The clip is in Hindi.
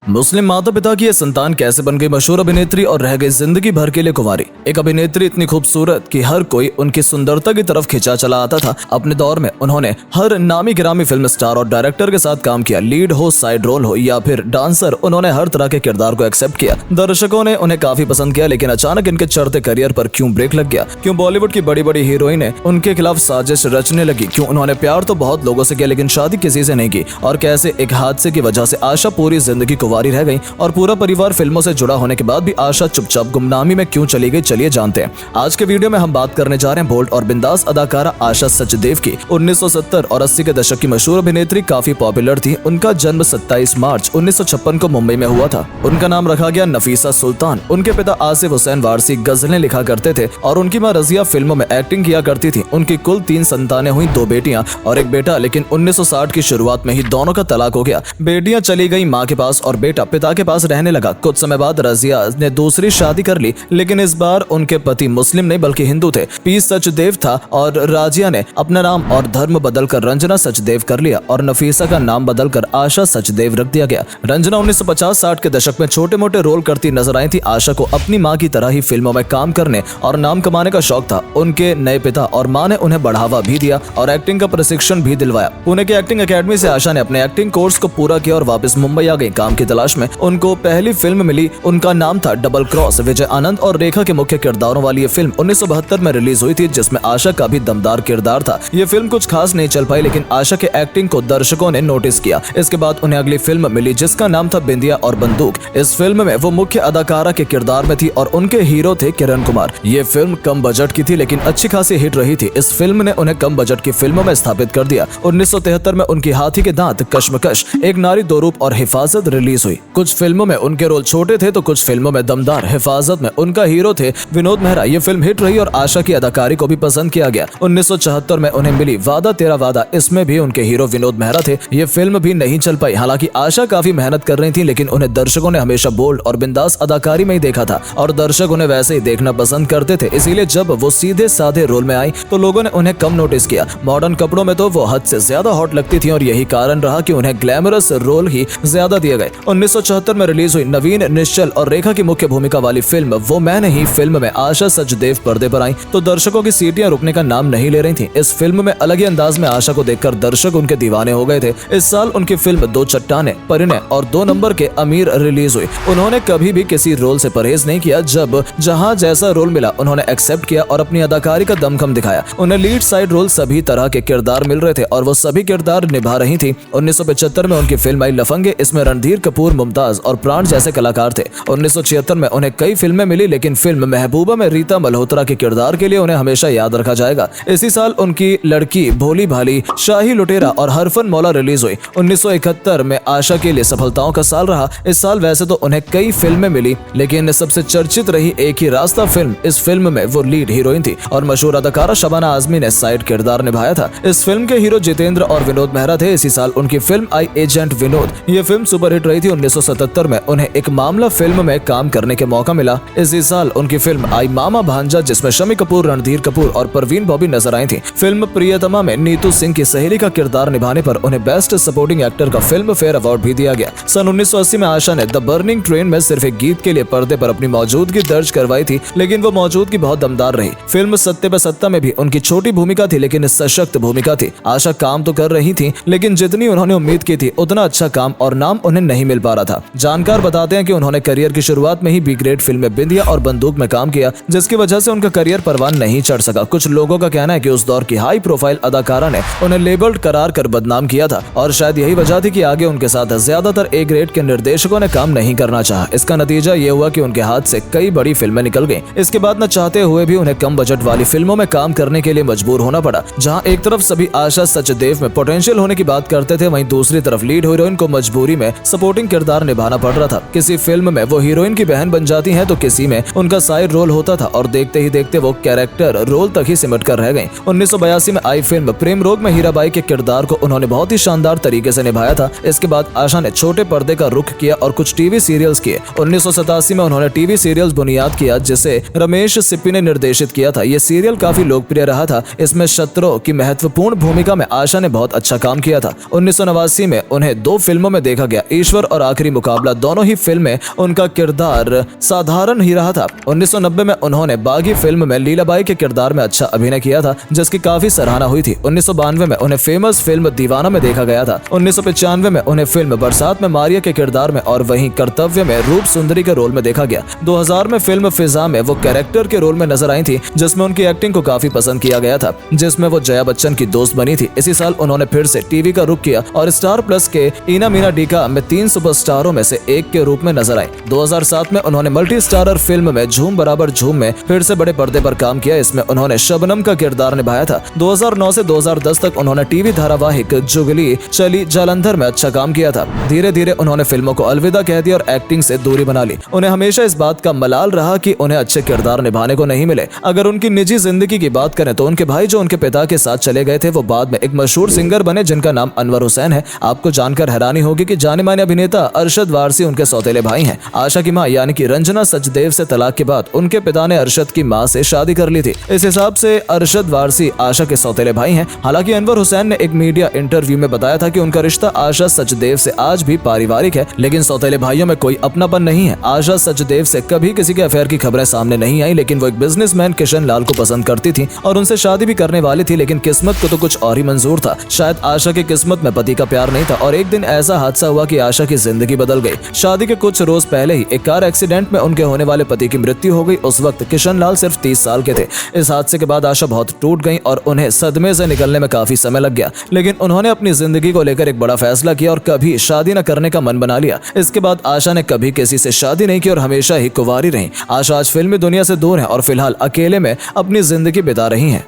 मुस्लिम माता पिता की ये संतान कैसे बन गई मशहूर अभिनेत्री और रह गई जिंदगी भर के लिए कुंवारी। एक अभिनेत्री इतनी खूबसूरत कि हर कोई उनकी सुंदरता की तरफ खिंचा चला आता था। अपने दौर में उन्होंने हर नामी गिरामी फिल्म स्टार और डायरेक्टर के साथ काम किया। लीड हो, साइड रोल हो या फिर डांसर, उन्होंने हर तरह के किरदार को एक्सेप्ट किया। दर्शकों ने उन्हें काफी पसंद किया, लेकिन अचानक इनके चढ़ते करियर पर क्यों ब्रेक लग गया? क्यों बॉलीवुड की बड़ी बड़ी हीरोइनें उनके खिलाफ साजिश रचने लगी? क्यों उन्होंने प्यार तो बहुत लोगों से किया लेकिन शादी किसी से नहीं की? और कैसे एक हादसे की वजह से आशा पूरी जिंदगी कुंवारी रह गई और पूरा परिवार फिल्मों से जुड़ा होने के बाद भी आशा चुपचाप गुमनामी में क्यों चली गई? चलिए जानते हैं। आज के वीडियो में हम बात करने जा रहे हैं बोल्ड और बिंदास अदाकारा आशा सचदेव की। 1970 और 80 के दशक की मशहूर अभिनेत्री, काफी पॉपुलर थी। उनका जन्म 27 मार्च 1956 को मुंबई में हुआ था। उनका नाम रखा गया नफीसा सुल्तान। उनके पिता आसिफ हुसैन वारसी गजलें लिखा करते थे और उनकी मां रजिया फिल्मों में एक्टिंग किया करती थी। उनकी कुल 3 संतानें हुई, 2 बेटियां और 1 बेटा, लेकिन 1960 की शुरुआत में ही दोनों का तलाक हो गया। बेटियां चली गई मां के पास और बेटा पिता के पास रहने लगा। कुछ समय बाद रजिया ने दूसरी शादी कर ली, लेकिन इस बार उनके पति मुस्लिम नहीं बल्कि हिंदू थे। पी सचदेव था और राजिया ने अपना नाम और धर्म बदलकर रंजना सचदेव कर लिया और नफीसा का नाम बदलकर आशा सचदेव रख दिया गया। रंजना 1950-60 के दशक में छोटे मोटे रोल करती नजर आई थी। आशा को अपनी मां की तरह ही फिल्मों में काम करने और नाम कमाने का शौक था। उनके नए पिता और मां ने उन्हें बढ़ावा भी दिया और एक्टिंग का प्रशिक्षण भी दिलवाया। पुणे की एक्टिंग एकेडमी से आशा ने अपने एक्टिंग कोर्स को पूरा किया और वापस मुंबई आ गई काम की तलाश में। उनको पहली फिल्म मिली, उनका नाम था डबल क्रॉस। विजय आनंद और रेखा के मुख्य किरदारों वाली ये फिल्म 1972 में रिलीज हुई थी, जिसमें आशा का भी दमदार किरदार था। ये फिल्म कुछ खास नहीं चल पाई, लेकिन आशा के एक्टिंग को दर्शकों ने नोटिस किया। इसके बाद उन्हें अगली फिल्म मिली जिसका नाम था बिंदिया और बंदूक। इस फिल्म में वो मुख्य अदाकारा के किरदार में थी और उनके हीरो थे किरण कुमार। ये फिल्म कम बजट की थी लेकिन अच्छी खासी हिट रही थी। इस फिल्म ने उन्हें कम बजट की फिल्मों में स्थापित कर दिया। 1973 में उनकी हाथी के दांत, कश्मकश, एक नारी दो रूप और हिफाजत रिलीज हुई। कुछ फिल्मों में उनके रोल छोटे थे तो कुछ फिल्मों में दमदार। हिफाजत में उनका हीरो थे विनोद मेहरा। ये फिल्म हिट रही और आशा की अदाकारी को भी पसंद किया गया। 1974 में उन्हें मिली वादा तेरा वादा। इसमें भी उनके हीरो विनोद मेहरा थे। ये फिल्म भी नहीं चल पाई। हालांकि आशा काफी मेहनत कर रही थी, लेकिन उन्हें दर्शकों ने हमेशा बोल्ड और बिंदास अदाकारी में ही देखा था और दर्शक उन्हें वैसे ही देखना पसंद करते थे। इसीलिए जब वो सीधे साधे रोल में आई तो लोगों ने उन्हें कम नोटिस किया। मॉडर्न कपड़ों में तो वो हद से ज्यादा हॉट लगती थी और यही कारण रहा कि उन्हें ग्लैमरस रोल ही ज्यादा दिए गए। 1974 में रिलीज हुई नवीन, निश्चल और रेखा की मुख्य भूमिका वाली फिल्म वो मैं नहीं फिल्म में आशा सचदेव पर्दे पर आई तो दर्शकों की सीटियां रुकने का नाम नहीं ले रही थी। इस फिल्म में अलग ही अंदाज में आशा को देखकर दर्शक उनके दीवाने हो गए थे। इस साल उनकी फिल्म दो चट्टाने, परिणय और 2 नंबर के अमीर रिलीज हुई। उन्होंने कभी भी किसी रोल से परहेज नहीं किया। जब जहां जैसा रोल मिला उन्होंने एक्सेप्ट किया और अपनी अदाकारी का दमखम दिखाया। उन्हें लीड साइड रोल सभी तरह के किरदार मिल रहे थे और वो सभी किरदार निभा रही थी। 1975 में उनकी फिल्म आई लफंगे। इसमें रणधीर कपूर, मुमताज और प्राण जैसे कलाकार थे। 1976 में उन्हें कई फिल्में मिली, लेकिन फिल्म महबूबा में रीता मल्होत्रा के किरदार के लिए उन्हें हमेशा याद रखा जाएगा। इसी साल उनकी लड़की, भोली भाली, शाही लुटेरा और हरफन मौला रिलीज हुई। 1971 में आशा के लिए सफलताओं का साल रहा। इस साल वैसे तो उन्हें कई फिल्में मिली, लेकिन सबसे चर्चित रही एक ही रास्ता फिल्म। इस फिल्म में वो लीड हीरोइन थी और मशहूर अदाकारा शबाना आजमी ने साइड किरदार निभाया था। इस फिल्म के हीरो जितेंद्र और विनोद मेहरा थे। इसी साल उनकी फिल्म आई एजेंट विनोद। ये फिल्म सुपरहिट रही थी। 1977 में उन्हें एक मामला फिल्म में काम करने के मौका मिला। इसी साल उनकी फिल्म आई मामा भांजा, जिसमें शमी कपूर, रणधीर कपूर और परवीन बॉबी नजर आई थी। फिल्म प्रियतमा में नीतू सिंह की सहेली का किरदार निभाने पर उन्हें बेस्ट सपोर्टिंग एक्टर का फिल्म फेयर अवार्ड भी दिया गया। सन 1980 में आशा ने द बर्निंग ट्रेन में सिर्फ एक गीत के लिए पर्दे पर अपनी मौजूदगी दर्ज करवाई थी, लेकिन वो मौजूदगी बहुत दमदार रही। फिल्म सत्ते पे सत्ता में भी उनकी छोटी भूमिका थी, लेकिन सशक्त भूमिका थी। आशा काम तो कर रही थी, लेकिन जितनी उन्होंने उम्मीद की थी उतना अच्छा काम और नाम उन्हें नहीं मिल पा रहा था। जानकार बताते हैं कि उन्होंने करियर की शुरुआत में ही बी ग्रेड फिल्म बिंदिया और बंदूक में काम किया, जिसकी वजह से उनका करियर परवान नहीं चढ़ सका। कुछ लोगों का कहना है कि उस दौर की हाई प्रोफाइल अदाकारा ने उन्हें लेबल्ड करार कर बदनाम किया था और शायद यही वजह थी कि आगे उनके साथ ज्यादातर ए ग्रेड के निर्देशकों ने काम नहीं करना चाहा। इसका नतीजा ये हुआ कि उनके हाथ से कई बड़ी फिल्में निकल गईं। इसके बाद न चाहते हुए भी उन्हें कम बजट वाली फिल्मों में काम करने के लिए मजबूर होना पड़ा। जहां एक तरफ सभी आशा सचदेव में पोटेंशियल होने की बात करते थे, वहीं दूसरी तरफ लीड हीरोइन को मजबूरी में सपोर्टिंग किरदार निभाना पड़ रहा था। किसी फिल्म में वो हीरोइन की बहन बन जाती हैं तो किसी में उनका साइड रोल होता था और देखते ही देखते वो कैरेक्टर रोल तक ही सिमट कर रह गए। 1982 में आई फिल्म प्रेम रोग में हीराबाई के किरदार को उन्होंने बहुत ही शानदार तरीके से निभाया था। इसके बाद आशा ने छोटे पर्दे का रुख किया और कुछ टीवी सीरियल्स किए। 1987 में उन्होंने टीवी सीरियल्स बुनियाद किया, जिसे रमेश सिप्पी ने निर्देशित किया था। ये सीरियल काफी लोकप्रिय रहा था। इसमें शत्रुओं की महत्वपूर्ण भूमिका में आशा ने बहुत अच्छा काम किया था। 1989 में उन्हें 2 फिल्मों में देखा गया, ईश्वर और आखिरी मुकाबला दोनों ही फिल्म में उनका किरदार साधारण ही रहा था। 1990 में उन्होंने बागी फिल्म में लीलाबाई के किरदार में अच्छा अभिनय किया था, जिसकी काफी सराहना हुई थी। 1992 में उन्हें फेमस फिल्म दीवाना में देखा गया था। 1995 में उन्हें फिल्म बरसात में मारिया के किरदार में और वहीं कर्तव्य में रूप सुंदरी के रोल में देखा गया। 2000 में फिल्म फिजा में वो कैरेक्टर के रोल में नजर आई थी, जिसमें उनकी एक्टिंग को काफी पसंद किया गया था, जिसमें वो जया बच्चन की दोस्त बनी थी। इसी साल उन्होंने फिर से टीवी का रुख किया और स्टार प्लस के इना मीना डीका में 3 सुपरस्टारों में से एक के रूप में नजर आई। 2007 में उन्होंने मल्टी स्टारर फिल्म में झूम बराबर झूम में फिर से बड़े पर्दे पर काम किया। इसमें उन्होंने शबनम का किरदार निभाया था। 2009 से 2010 तक उन्होंने टीवी धारावाहिक जुगली चली जालंधर में अच्छा काम किया था। धीरे धीरे उन्होंने फिल्मों को अलविदा कह दिया और एक्टिंग से दूरी बना ली। उन्हें हमेशा इस बात का मलाल रहा कि उन्हें अच्छे किरदार निभाने को नहीं मिले। अगर उनकी निजी जिंदगी की बात करें तो उनके भाई जो उनके पिता के साथ चले गए थे, वो बाद में एक मशहूर सिंगर बने जिनका नाम अनवर हुसैन है। आपको जानकर हैरानी होगी कि जाने माने अभिनेता अरशद वारसी उनके सौतेले भाई हैं। आशा की मां यानी कि रंजना सचदेव से तलाक के बाद उनके पिता ने अरशद की मां से शादी कर ली थी। इस हिसाब से अरशद वारसी आशा के सौतेले भाई हैं। हालांकि अनवर हुसैन ने एक मीडिया इंटरव्यू में बताया था कि उनका रिश्ता आशा सचदेव से आज भी पारिवारिक है, लेकिन सौतेले भाइयों में कोई अपनापन नहीं है। आशा सचदेव से कभी किसी के अफेयर की खबरें सामने नहीं आई, लेकिन वो एक बिजनेसमैन किशन लाल को पसंद करती थी और उनसे शादी भी करने वाली थी, लेकिन किस्मत को तो कुछ और ही मंजूर था। शायद आशा की किस्मत में पति का प्यार नहीं था और एक दिन ऐसा हादसा हुआ कि आशा की जिंदगी बदल गई। शादी के कुछ रोज पहले ही एक कार एक्सीडेंट में उनके होने वाले पति की मृत्यु हो गई। उस वक्त किशन लाल सिर्फ 30 साल के थे। इस हादसे के बाद आशा बहुत टूट गई और उन्हें सदमे से निकलने में काफी समय लग गया, लेकिन उन्होंने अपनी जिंदगी को लेकर एक बड़ा फैसला किया और कभी शादी न करने का मन बना लिया। इसके बाद आशा ने कभी किसी से शादी नहीं की और हमेशा ही कुंवारी रही। आशा आज फिल्मी दुनिया से दूर है और फिलहाल अकेले में अपनी जिंदगी बिता रही हैं।